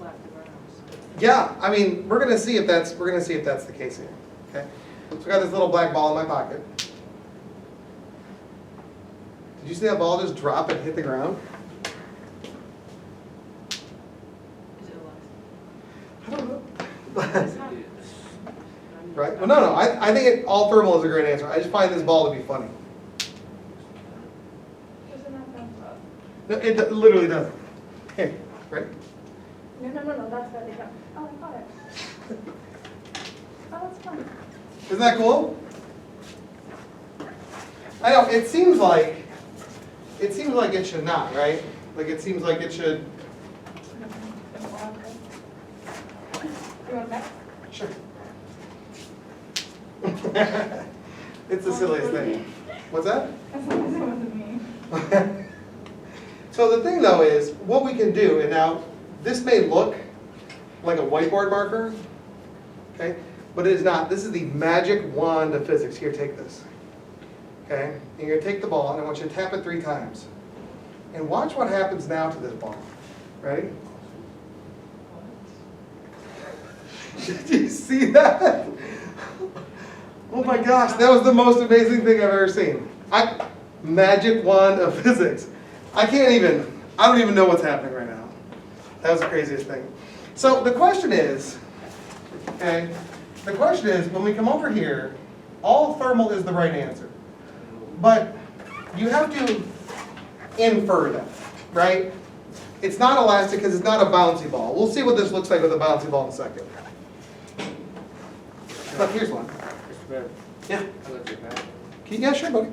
slap the ground. So. Yeah, I mean, we're gonna see if that's the case here. Okay, so I got this little black ball in my pocket. Did you see that ball just drop and hit the ground? Is it I don't know. It's not. Right? Well, no. I think all thermal is a great answer. I just find this ball to be funny. Doesn't that bounce up? No, it literally doesn't. Here, right? No, that's where they go. Oh, I got it. Oh, that's fun. Isn't that cool? I know, it seems like it should not, right? Like it seems like it should. You want that? Sure. It's the silliest thing. What's that? As long as it wasn't me. So the thing though is, what we can do, and now this may look like a whiteboard marker, okay? But it is not. This is the magic wand of physics. Here, take this. Okay? And you're going to take the ball, and I want you to tap it 3 times. And watch what happens now to this ball. Ready? Did you see that? Oh my gosh, that was the most amazing thing I've ever seen. Magic wand of physics. I don't even know what's happening right now. That was the craziest thing. So the question is, okay, when we come over here, all thermal is the right answer. But you have to infer that, right? It's not elastic because it's not a bouncy ball. We'll see what this looks like with a bouncy ball in a second. Look, here's one. Yeah. Yeah, sure, buddy.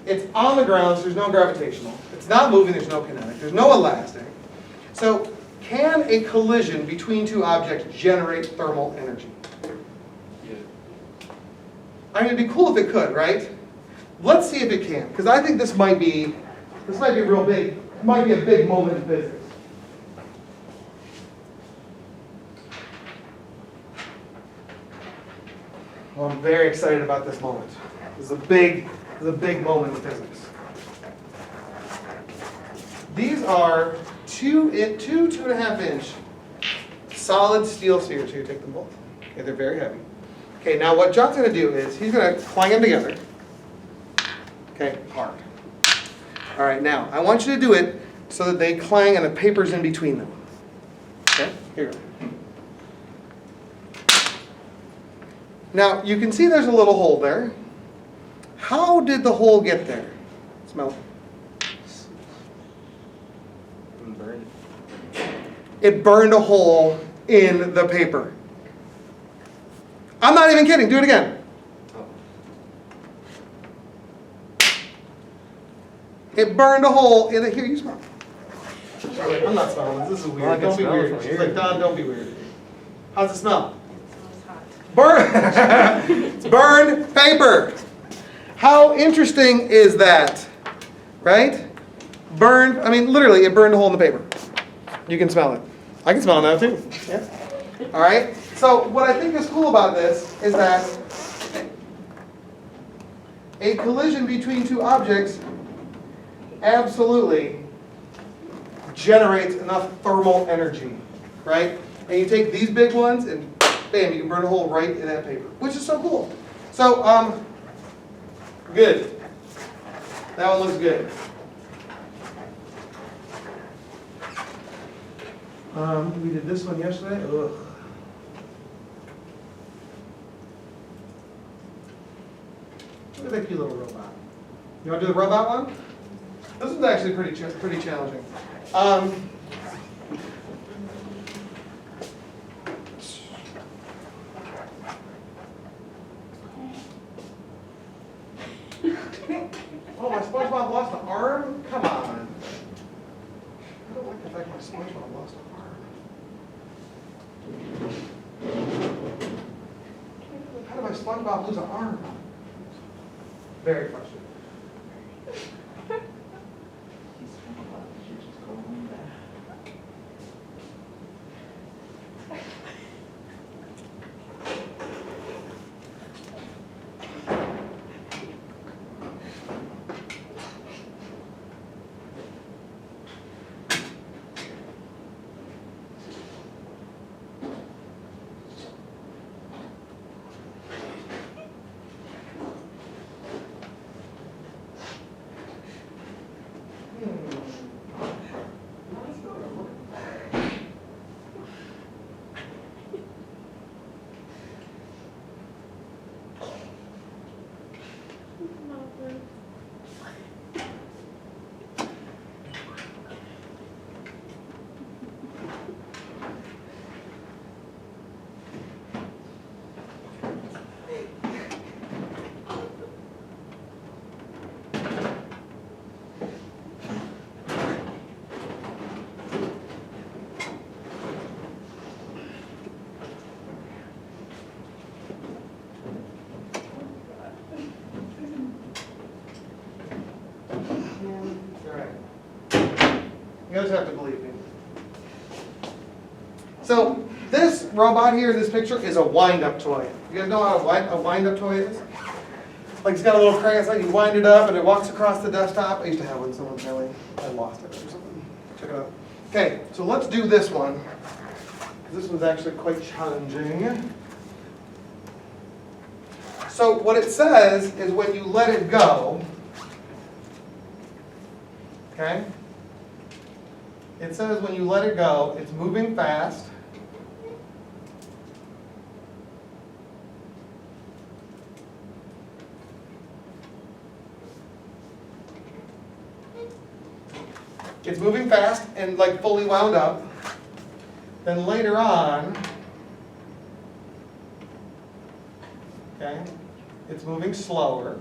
It's on the ground, so there's no gravitational. It's not moving, there's no kinetic. There's no elastic. So, can a collision between 2 objects generate thermal energy? Yeah. I mean, it'd be cool if it could, right? Let's see if it can, because I think this might be real big. It might be a big moment in physics. Well, I'm very excited about this moment. This is a big moment in physics. These are 2.5 inch solid steel spheres. Here, take them both. Okay, they're very heavy. Okay, now what John's going to do is he's going to clang them together. Okay, hard. All right, now I want you to do it so that they clang and the paper's in between them. Okay, here we go. Now, you can see there's a little hole there. How did the hole get there? Smell it. Burn. It burned a hole in the paper. I'm not even kidding. Do it again. Oh. It burned a hole in the... Here, you smell. I'm not smelling this. This is weird. Well, I can Don't be smell it weird. from She's here. like, Don, don't be weird. How's it smell? It's hot. Burn, burned paper. How interesting is that? Right? Burned, I mean, literally, it burned a hole in the paper. You can smell it. I can smell it now, too. Yeah. All right? So what I think is cool about this is that a collision between 2 objects absolutely generates enough thermal energy, right? And you take these big ones and bam, you can burn a hole right in that paper, which is so cool. So, good. That one looks good. We did this one yesterday. Ugh. Look at that cute little robot. You want to do the robot one? This one's actually pretty challenging. Oh, my SpongeBob lost an arm? Come on. I don't like the fact my SpongeBob lost an arm. How did my SpongeBob lose an arm? Very frustrating. You guys have to believe me. So this robot here in this picture is a wind-up toy. You guys know what a wind-up toy is? Like it's got a little crank, like you wind it up and it walks across the desktop. I used to have one, someone really, I lost it or something. Check it out. Okay, so let's do this one. This one's actually quite challenging. So what it says is when you let it go, okay? It says when you let it go, it's moving fast. It's moving fast and like fully wound up. Then later on, okay, it's moving slower.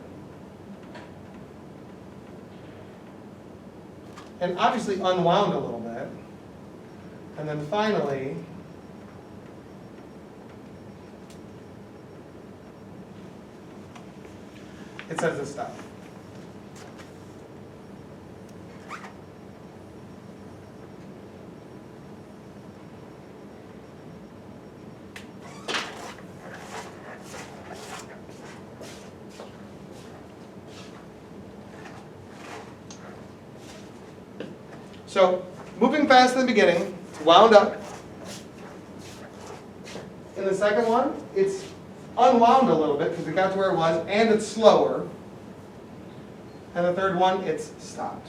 And obviously unwound a little bit. And then finally, it says this stuff. So, moving fast in the beginning, it's wound up. In the second one, it's unwound a little bit because it got to where it was, and it's slower. And the third one, it's stopped.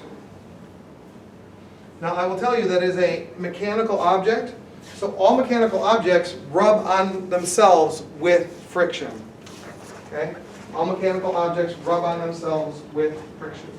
Now, I will tell you that is a mechanical object. So all mechanical objects rub on themselves with friction. Okay? All mechanical objects rub on themselves with friction.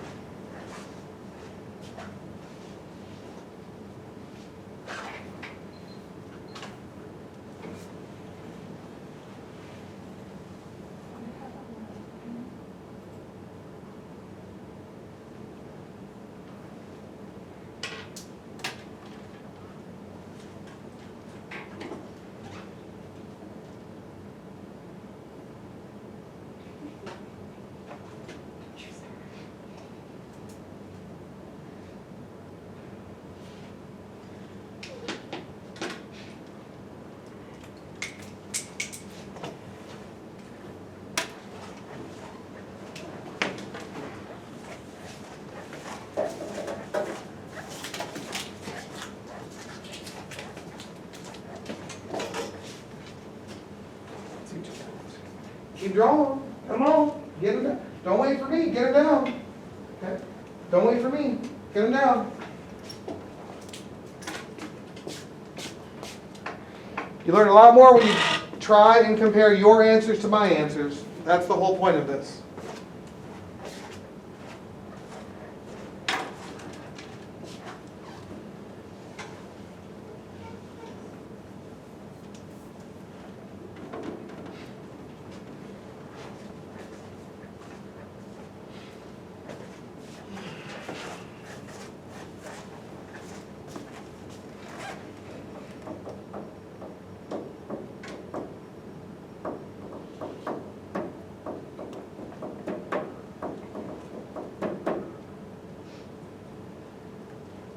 Keep drawing. Come on. Get it down. Don't wait for me. Get it down. Okay? Don't wait for me. Get it down. You learn a lot more when you try and compare your answers to my answers. That's the whole point of this.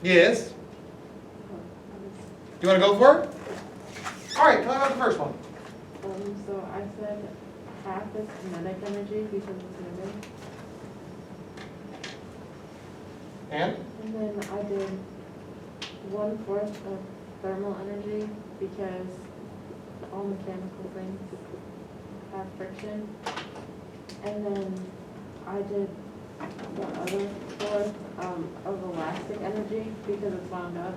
Yes? You want to go for it? All right, tell me about the first one. So I said half is kinetic energy because it's moving. And? And then I did 1/4 of thermal energy because all mechanical things have friction. And then I did the other 1/4 of elastic energy because it's wound up.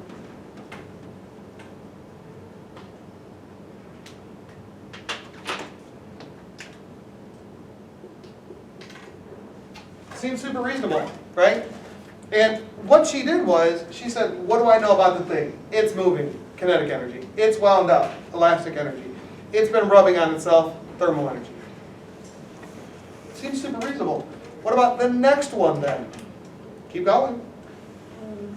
Seems super reasonable, right? And what she did was, she said, what do I know about the thing? It's moving, kinetic energy. It's wound up, elastic energy. It's been rubbing on itself, thermal energy. Seems super reasonable. What about the next one then? Keep going.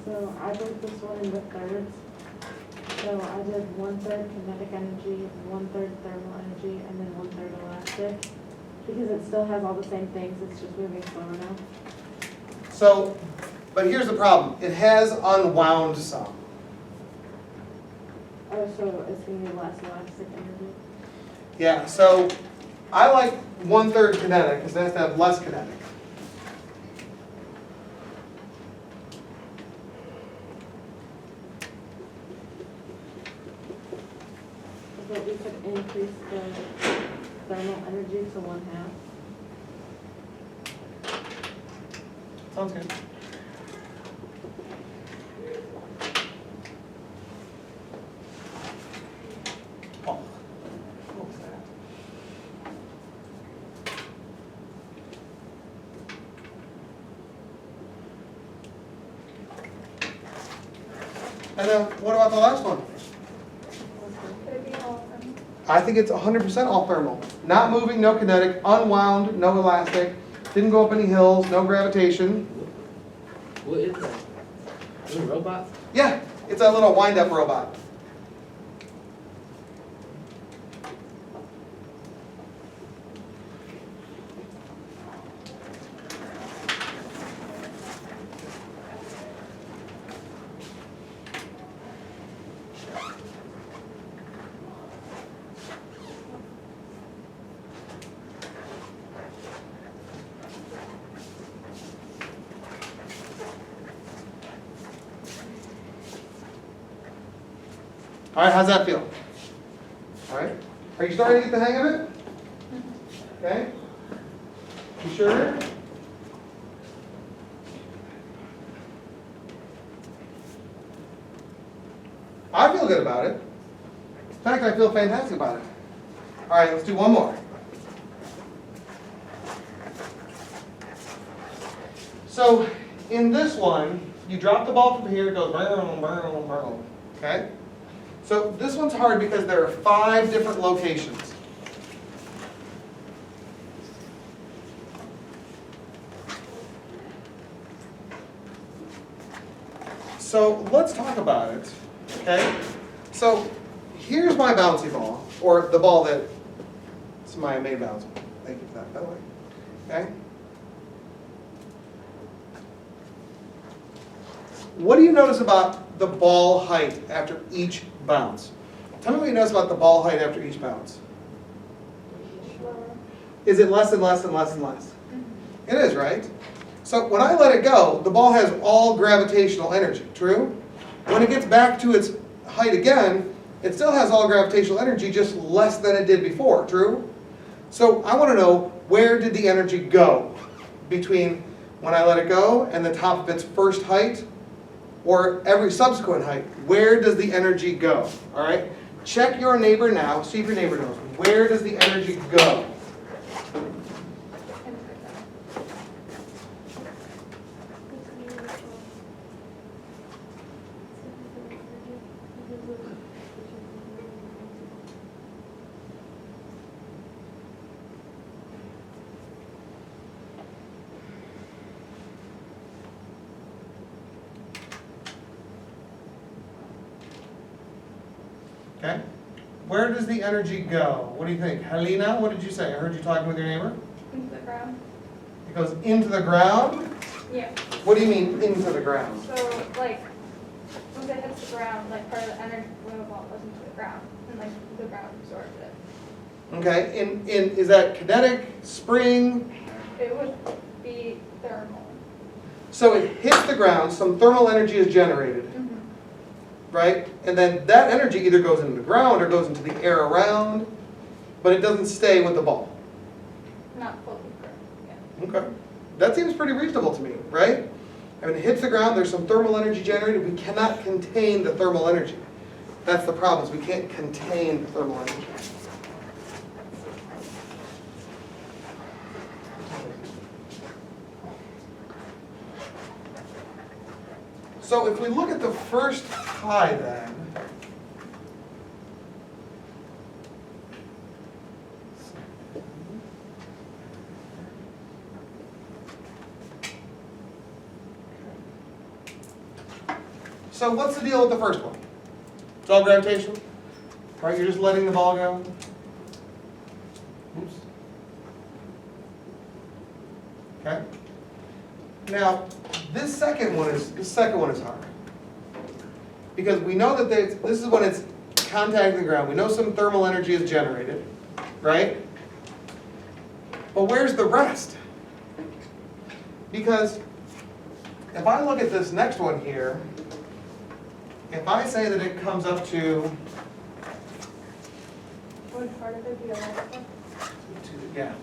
So I did this one in the thirds. So I did 1/3 kinetic energy, 1/3 thermal energy, and then 1/3 elastic. Because it still has all the same things, it's just moving slower now. So But here's the problem, it has unwound some. Oh, so it's gonna be less elastic energy? Yeah, so I like 1/3 kinetic, because it has to have less kinetic. But we could increase the thermal energy to 1/2. Sounds good. Oh, what was that? And then what about the last one? Could it be all of them? I think it's 100% all thermal. Not moving, no kinetic, unwound, no elastic, didn't go up any hills, no gravitation. What is that? Is it a robot? Yeah, it's a little wind-up robot. All right, how's that feel? All right, are you starting to get the hang of it? Okay, you sure? I feel good about it. In fact, I feel fantastic about it. All right, let's do one more. So in this one, you drop the ball from here, it goes okay? So this one's hard because there are 5 different locations. So let's talk about it, okay? So here's my bouncy ball, or the ball that Samaya made bounce. Thank you for that, by the way. Okay? What do you notice about the ball height after each bounce? Tell me what you notice about the ball height after each bounce. Lower. Is it less and less and less and less? It is, right? So when I let it go, the ball has all gravitational energy, true? When it gets back to its height again, it still has all gravitational energy, just less than it did before, true? So I want to know, where did the energy go between when I let it go and the top of its first height, or every subsequent height? Where does the energy go? All right? Check your neighbor now, see if your neighbor knows. Where does the energy go? Okay? Where does the energy go? What do you think? Helena, what did you say? I heard you talking with your neighbor. Into the ground? It goes into the ground? Yeah. What do you mean, into the ground? So, like, once it hits the ground, like, part of the energy from the ball goes into the ground, and, like, the ground absorbs it. Okay, is that kinetic, spring? It would be thermal. So it hits the ground, some thermal energy is generated, right? And then that energy either goes into the ground or goes into the air around, but it doesn't stay with the ball. Not fully correct, yeah. Okay, that seems pretty reasonable to me, right? I mean, it hits the ground, there's some thermal energy generated, we cannot contain the thermal energy. That's the problem, is we can't contain the thermal energy. So if we look at the first high then, so what's the deal with the first one? It's all gravitational, right? You're just letting the ball go. Oops. Okay. Now, this second one is hard. Because we know that this is when it's contacting the ground. We know some thermal energy is generated, right? But where's the rest? Because if I look at this next one here, if I say that it comes up to, Would part of it be electrical? yeah.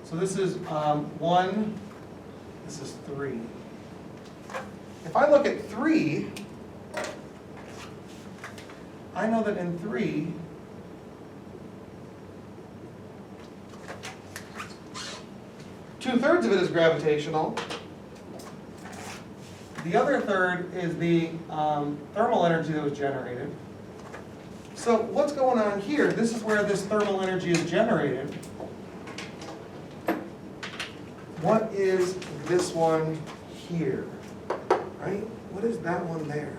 So this is 1, this is 3. If I look at 3, I know that in 3, two-thirds of it is gravitational. The other third is the thermal energy that was generated. So what's going on here? This is where this thermal energy is generated. What is this one here? Right? What is that one there?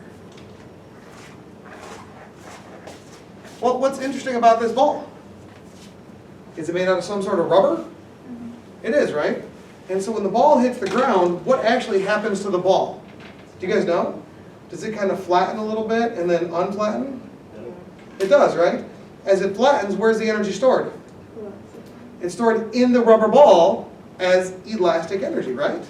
Well, what's interesting about this ball? Is it made out of some sort of rubber? It is, right? And so when the ball hits the ground, what actually happens to the ball? Do you guys know? Does it kind of flatten a little bit and then unflatten? It does, right? As it flattens, where's the energy stored? It's stored in the rubber ball as elastic energy, right?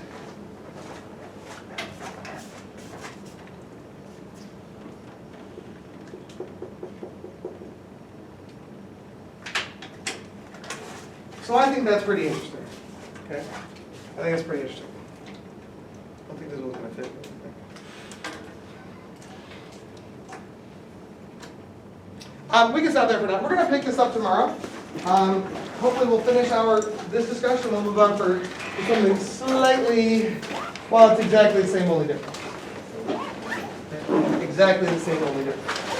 So I think that's pretty interesting. Okay? I think that's pretty interesting. I don't think this one's going to fit. We can stop there for now. We're going to pick this up tomorrow. Hopefully we'll finish this discussion and we'll move on for something slightly, well, it's exactly the same, only different. Exactly the same, only different.